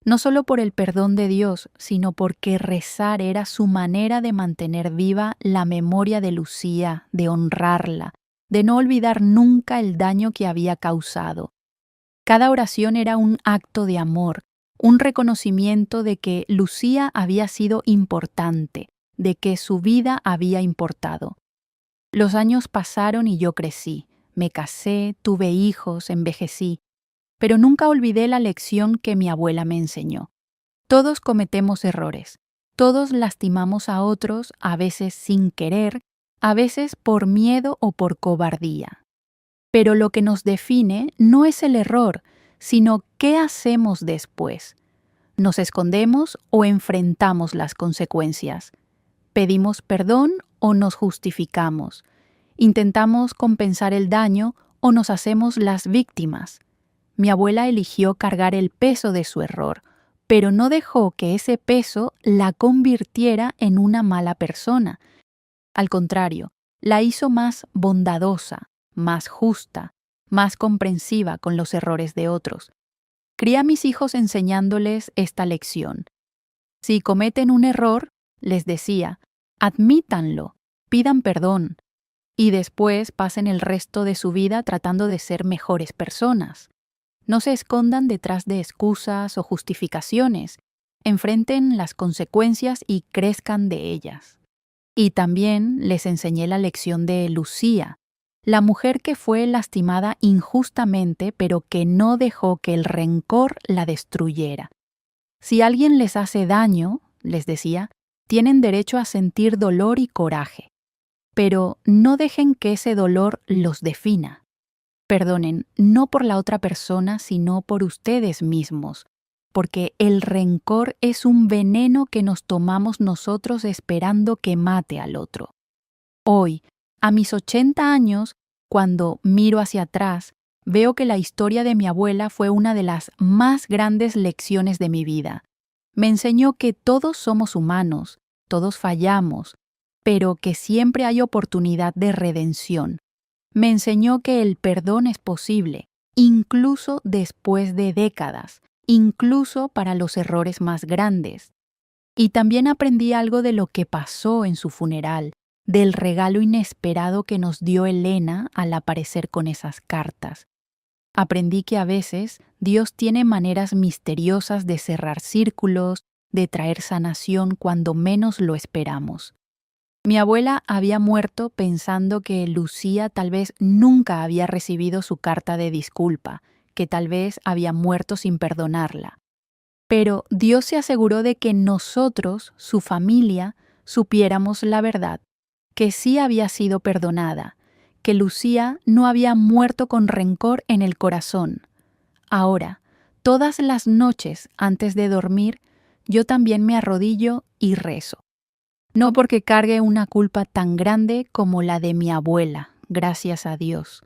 No solo por el perdón de Dios, sino porque rezar era su manera de mantener viva la memoria de Lucía, de honrarla, de no olvidar nunca el daño que había causado. Cada oración era un acto de amor, un reconocimiento de que Lucía había sido importante, de que su vida había importado. Los años pasaron y yo crecí, me casé, tuve hijos, envejecí, pero nunca olvidé la lección que mi abuela me enseñó. Todos cometemos errores, todos lastimamos a otros, a veces sin querer, a veces por miedo o por cobardía. Pero lo que nos define no es el error, sino qué hacemos después. ¿Nos escondemos o enfrentamos las consecuencias? ¿Pedimos perdón o nos justificamos? ¿Intentamos compensar el daño o nos hacemos las víctimas? Mi abuela eligió cargar el peso de su error, pero no dejó que ese peso la convirtiera en una mala persona. Al contrario, la hizo más bondadosa, más justa, más comprensiva con los errores de otros. Crié a mis hijos enseñándoles esta lección. Si cometen un error, les decía, admítanlo, pidan perdón, y después pasen el resto de su vida tratando de ser mejores personas. No se escondan detrás de excusas o justificaciones, enfrenten las consecuencias y crezcan de ellas. Y también les enseñé la lección de Lucía, la mujer que fue lastimada injustamente, pero que no dejó que el rencor la destruyera. Si alguien les hace daño, les decía, tienen derecho a sentir dolor y coraje, pero no dejen que ese dolor los defina. Perdonen, no por la otra persona, sino por ustedes mismos, porque el rencor es un veneno que nos tomamos nosotros esperando que mate al otro. Hoy, a mis 80 años, cuando miro hacia atrás, veo que la historia de mi abuela fue una de las más grandes lecciones de mi vida. Me enseñó que todos somos humanos, todos fallamos, pero que siempre hay oportunidad de redención. Me enseñó que el perdón es posible, incluso después de décadas, incluso para los errores más grandes. Y también aprendí algo de lo que pasó en su funeral, del regalo inesperado que nos dio Elena al aparecer con esas cartas. Aprendí que a veces Dios tiene maneras misteriosas de cerrar círculos, de traer sanación cuando menos lo esperamos. Mi abuela había muerto pensando que Lucía tal vez nunca había recibido su carta de disculpa, que tal vez había muerto sin perdonarla. Pero Dios se aseguró de que nosotros, su familia, supiéramos la verdad, que sí había sido perdonada, que Lucía no había muerto con rencor en el corazón. Ahora, todas las noches antes de dormir, yo también me arrodillo y rezo. No porque cargue una culpa tan grande como la de mi abuela, gracias a Dios,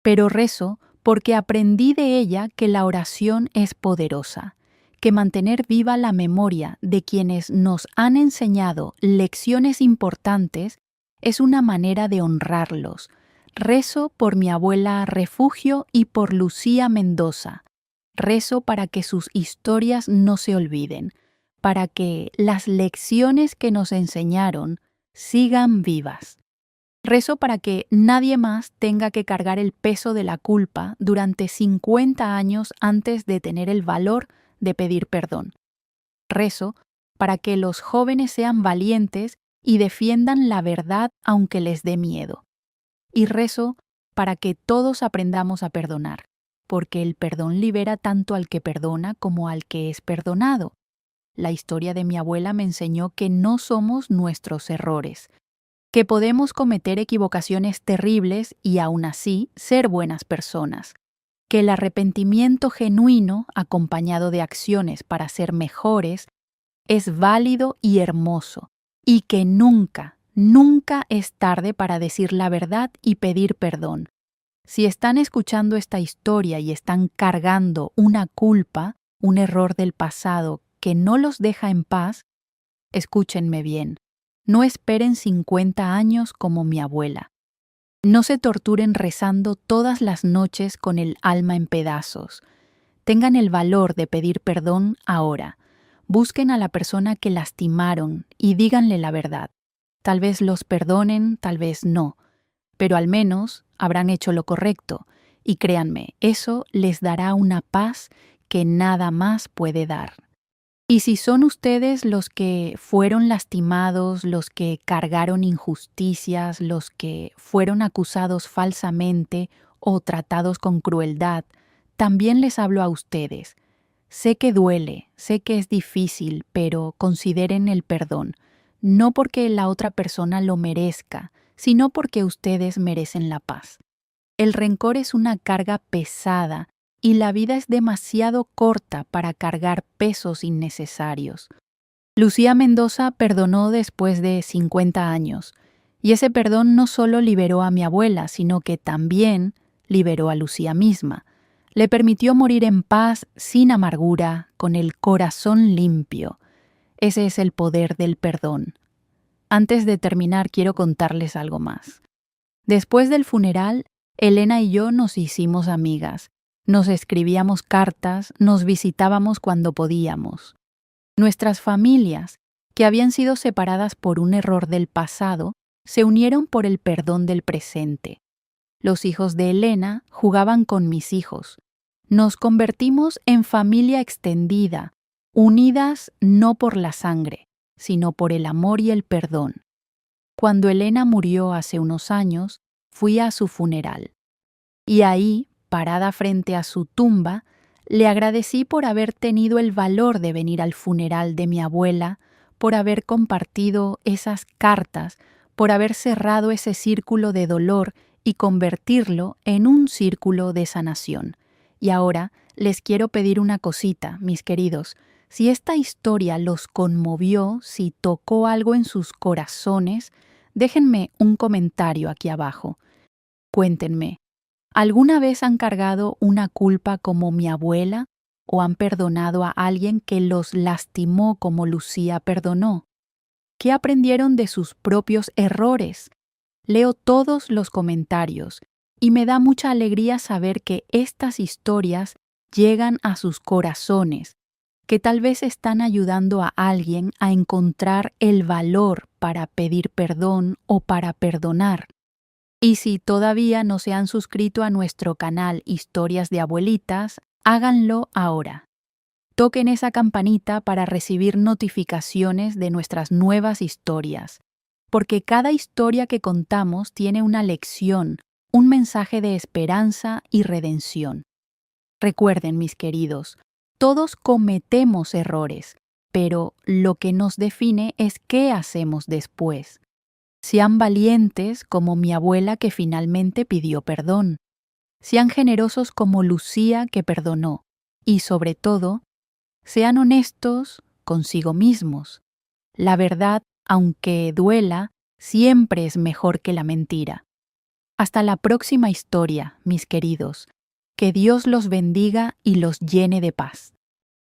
pero rezo porque aprendí de ella que la oración es poderosa, que mantener viva la memoria de quienes nos han enseñado lecciones importantes es una manera de honrarlos. Rezo por mi abuela Refugio y por Lucía Mendoza. Rezo para que sus historias no se olviden, para que las lecciones que nos enseñaron sigan vivas. Rezo para que nadie más tenga que cargar el peso de la culpa durante 50 años antes de tener el valor de pedir perdón. Rezo para que los jóvenes sean valientes y defiendan la verdad aunque les dé miedo. Y rezo para que todos aprendamos a perdonar, porque el perdón libera tanto al que perdona como al que es perdonado. La historia de mi abuela me enseñó que no somos nuestros errores, que podemos cometer equivocaciones terribles y aún así ser buenas personas, que el arrepentimiento genuino, acompañado de acciones para ser mejores, es válido y hermoso, y que nunca, nunca es tarde para decir la verdad y pedir perdón. Si están escuchando esta historia y están cargando una culpa, un error del pasado que no los deja en paz, escúchenme bien. No esperen 50 años como mi abuela. No se torturen rezando todas las noches con el alma en pedazos. Tengan el valor de pedir perdón ahora. Busquen a la persona que lastimaron y díganle la verdad. Tal vez los perdonen, tal vez no, pero al menos habrán hecho lo correcto, y créanme, eso les dará una paz que nada más puede dar. Y si son ustedes los que fueron lastimados, los que cargaron injusticias, los que fueron acusados falsamente o tratados con crueldad, también les hablo a ustedes. Sé que duele, sé que es difícil, pero consideren el perdón, no porque la otra persona lo merezca, sino porque ustedes merecen la paz. El rencor es una carga pesada y la vida es demasiado corta para cargar pesos innecesarios. Lucía Mendoza perdonó después de 50 años, y ese perdón no solo liberó a mi abuela, sino que también liberó a Lucía misma. Le permitió morir en paz, sin amargura, con el corazón limpio. Ese es el poder del perdón. Antes de terminar, quiero contarles algo más. Después del funeral, Elena y yo nos hicimos amigas. Nos escribíamos cartas, nos visitábamos cuando podíamos. Nuestras familias, que habían sido separadas por un error del pasado, se unieron por el perdón del presente. Los hijos de Elena jugaban con mis hijos. Nos convertimos en familia extendida, unidas no por la sangre, sino por el amor y el perdón. Cuando Elena murió hace unos años, fui a su funeral. Y ahí, parada frente a su tumba, le agradecí por haber tenido el valor de venir al funeral de mi abuela, por haber compartido esas cartas, por haber cerrado ese círculo de dolor y convertirlo en un círculo de sanación. Y ahora les quiero pedir una cosita, mis queridos. Si esta historia los conmovió, si tocó algo en sus corazones, déjenme un comentario aquí abajo. Cuéntenme, ¿alguna vez han cargado una culpa como mi abuela o han perdonado a alguien que los lastimó como Lucía perdonó? ¿Qué aprendieron de sus propios errores? Leo todos los comentarios y me da mucha alegría saber que estas historias llegan a sus corazones, que tal vez están ayudando a alguien a encontrar el valor para pedir perdón o para perdonar. Y si todavía no se han suscrito a nuestro canal Historias de Abuelitas, háganlo ahora. Toquen esa campanita para recibir notificaciones de nuestras nuevas historias, porque cada historia que contamos tiene una lección, un mensaje de esperanza y redención. Recuerden, mis queridos, todos cometemos errores, pero lo que nos define es qué hacemos después. Sean valientes como mi abuela que finalmente pidió perdón. Sean generosos como Lucía que perdonó. Y sobre todo, sean honestos consigo mismos. La verdad, aunque duela, siempre es mejor que la mentira. Hasta la próxima historia, mis queridos. Que Dios los bendiga y los llene de paz.